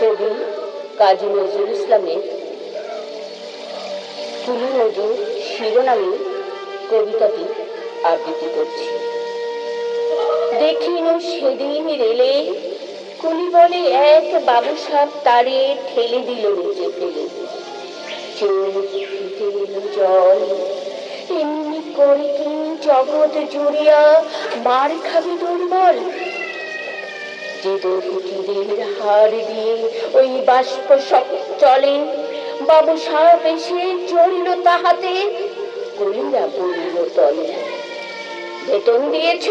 কবি কাজী নজরুল ইসলামের কুলি নজর শিরোনামে কবিতাটি আবৃত্তি করছি। দেখিনু সেদিন রেলে কুলি বলে এক বাবু সাপ তারে ঠেলে দিল নিচে ফেলে, চোখ ফিটে এলো জল। এমনি করে কি জগৎ জুড়িয়া মার খাবি দুর্বল? যে দধিটিদের হাড় দিয়ে ওই বাষ্প সব চলে, বাবু সাপ এসে চড়িল তাহাতে, কলিরা পড়িল তলে। বেতন দিয়েছ?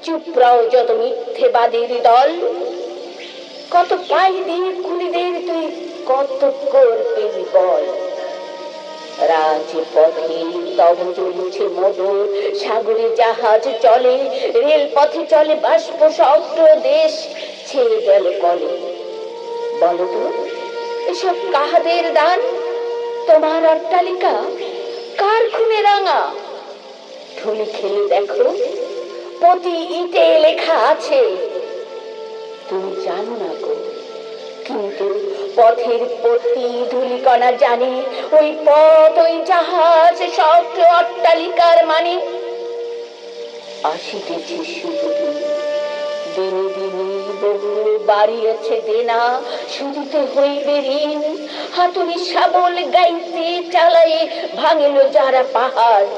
চুপ রাও যত মিথ্যেবাদীর দল। কত পাই দিয়ে কুলিদের তুই কত করবি বল? রাজপথে তব চলছে মোটর, সাগরে জাহাজ চলে, রেলপথে চলে বাষ্প শব্দ, দেশ ছেড়ে গেল কলে। বলো তো এসব কাহাদের দান? তোমার অট্টালিকা কার খুনে রাঙা? ঢুলি খেলে দেখো প্রতি ইটে লেখা আছে। তুমি জানো না গো, কিন্তু পথের প্রতি ধুলিকণা জানে ওই পথ, ওই জাহাজ, শব্দ, অট্টালিকার মানে। আসিতেছে শুভ দিন, দিনে দিনে বহু বাড়িয়েছে দেনা, শুধিতে হইবে ঋণ। হাতুড়ি শাবল গাইতে চালায়ে ভাঙিল যারা পাহাড়।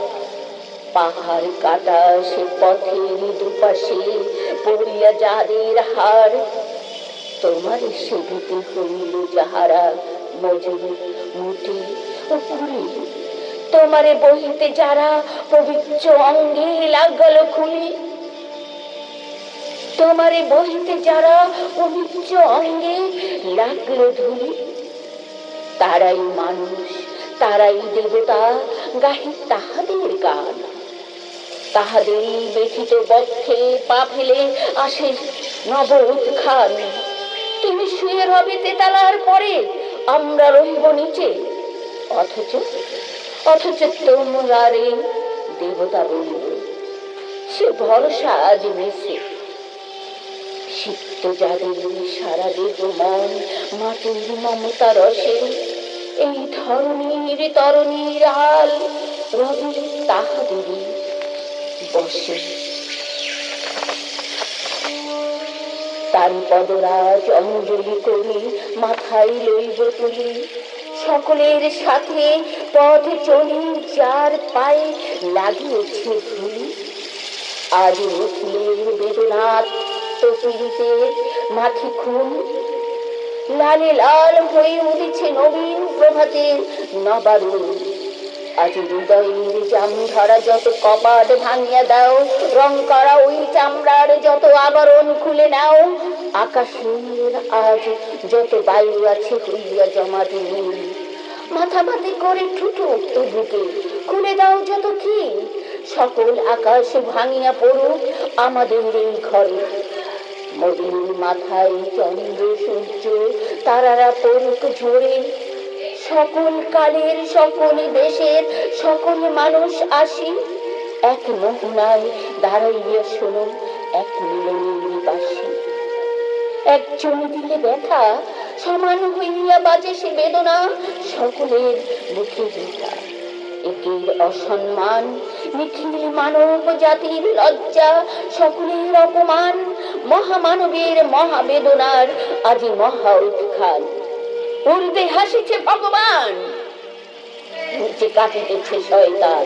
পাহাড় কাটা সে পথের দুপাশে পড়িয়া যাদের হাড়। তোমার সেবিতে হইল যাহারা মজুরি মুটি ও কুলি, তোমারে বহিতে যারা পবিত্র অঙ্গে লাগল খুলি। তোমারে বহিতে যারা পবিত্র অঙ্গে লাগলো ধুলি, তারাই মানুষ, তারাই দেবতা, গাহি তাহাদের গান। তাহাদেরই ব্যথিত বক্ষে পা ফেলে আসে নব উত্থান। তুমি শুয়ে রবে তেতালার পরে, আমরা রহিব নিচে। অথচ অথচ তোমরা রে দেবতা বলিব, সে ভরসা আজ মেসে। সিক্ত যাদের সারা দেব মন মাটির মমতা রসে, এই ধরণীর তরণীর হাল রবি তাহাদেরই বসে। তার পদরাজ অঞ্জলি করি মাথায় লইব তুলি, সকলের সাথে পথ চলি যার পায়ে লাগিয়েছে ধুলি। আজ উঠলের বেদনার তপিতে মাথি খুন, লালে লাল হয়ে উঠেছে নবীন প্রভাতের নবারুণ। আজ হৃদয়ের জাম ধরা যত কপাট ভাঙিয়া দাও, রং করা ওই চামড়ার যত আবরণ খুলে নাও। আকাশের আজ যত বায়ু আছে হইয়া জমাট নীল, মাথামাতি করে ঠুটুক এ বুকে খুলে দাও যত কি। সকল আকাশ ভাঙিয়া পড়ুক আমাদের এই ঘরে, মোদের মাথায় চন্দ্র সূর্য তারারা পড়ুক ঝরে। সকল কালের সকল দেশের সকল মানুষ আসি, এক মোহনায় দাঁড়াইয়া শোনো এক মিলনের বাসি। একজন দিলে ব্যথা সমান হইয়া বাজে সে বেদনা, সকলের মুখে ব্যথা। একের অসম্মান নিখিল মানব জাতির লজ্জা, সকলের অপমান। মহামানবের মহাবেদনার আজি মহা উৎখান। উর্দে হাসিছে ভগবান, নিচে কাটিতেছে শয়তান।